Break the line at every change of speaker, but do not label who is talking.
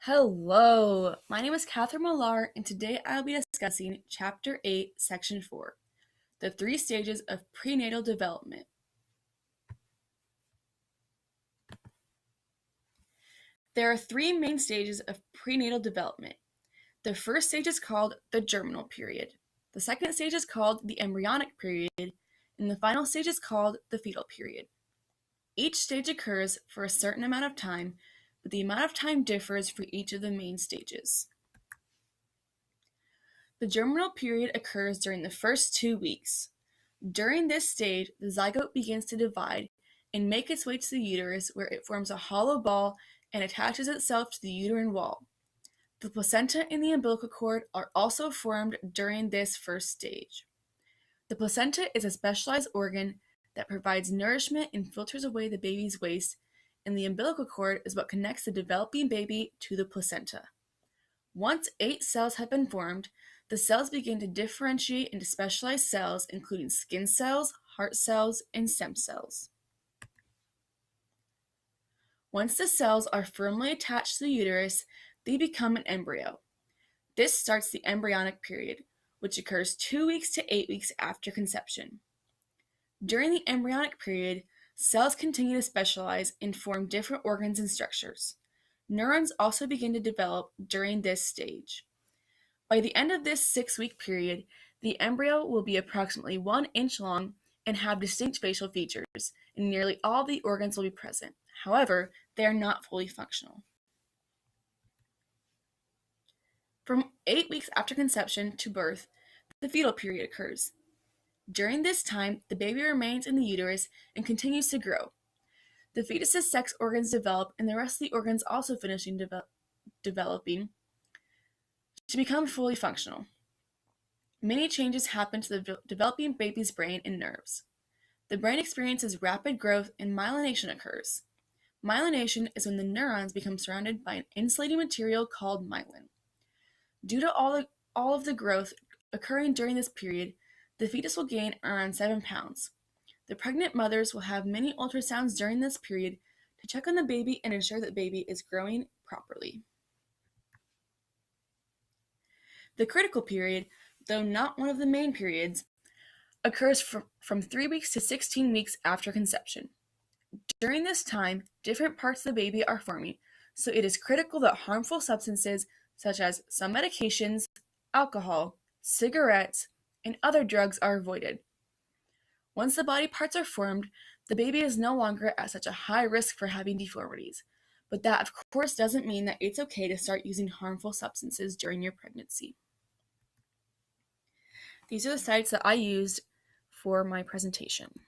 Hello, my name is Catherine Millar, and today I'll be discussing Chapter 8, Section 4, the 3 stages of prenatal development. There are 3 main stages of prenatal development. The first stage is called the germinal period. The second stage is called the embryonic period, and the final stage is called the fetal period. Each stage occurs for a certain amount of time, but the amount of time differs for each of the main stages. The germinal period occurs during the first 2 weeks. During this stage, the zygote begins to divide and make its way to the uterus, where it forms a hollow ball and attaches itself to the uterine wall. The placenta and the umbilical cord are also formed during this first stage. The placenta is a specialized organ that provides nourishment and filters away the baby's waste, and the umbilical cord is what connects the developing baby to the placenta. Once 8 cells have been formed, the cells begin to differentiate into specialized cells, including skin cells, heart cells, and stem cells. Once the cells are firmly attached to the uterus, they become an embryo. This starts the embryonic period, which occurs 2 weeks to 8 weeks after conception. During the embryonic period, cells continue to specialize and form different organs and structures. Neurons also begin to develop during this stage. By the end of this 6-week period, the embryo will be approximately 1 inch long and have distinct facial features, and nearly all the organs will be present. However, they are not fully functional. From 8 weeks after conception to birth, the fetal period occurs. During this time, the baby remains in the uterus and continues to grow. The fetus's sex organs develop, and the rest of the organs also finishing developing to become fully functional. Many changes happen to the developing baby's brain and nerves. The brain experiences rapid growth and myelination occurs. Myelination is when the neurons become surrounded by an insulating material called myelin. Due to all of the growth occurring during this period, the fetus will gain around 7 pounds. The pregnant mothers will have many ultrasounds during this period to check on the baby and ensure that baby is growing properly. The critical period, though not one of the main periods, occurs from 3 weeks to 16 weeks after conception. During this time, different parts of the baby are forming, so it is critical that harmful substances such as some medications, alcohol, cigarettes, and other drugs are avoided. Once the body parts are formed, the baby is no longer at such a high risk for having deformities, but that of course doesn't mean that it's okay to start using harmful substances during your pregnancy. These are the sites that I used for my presentation.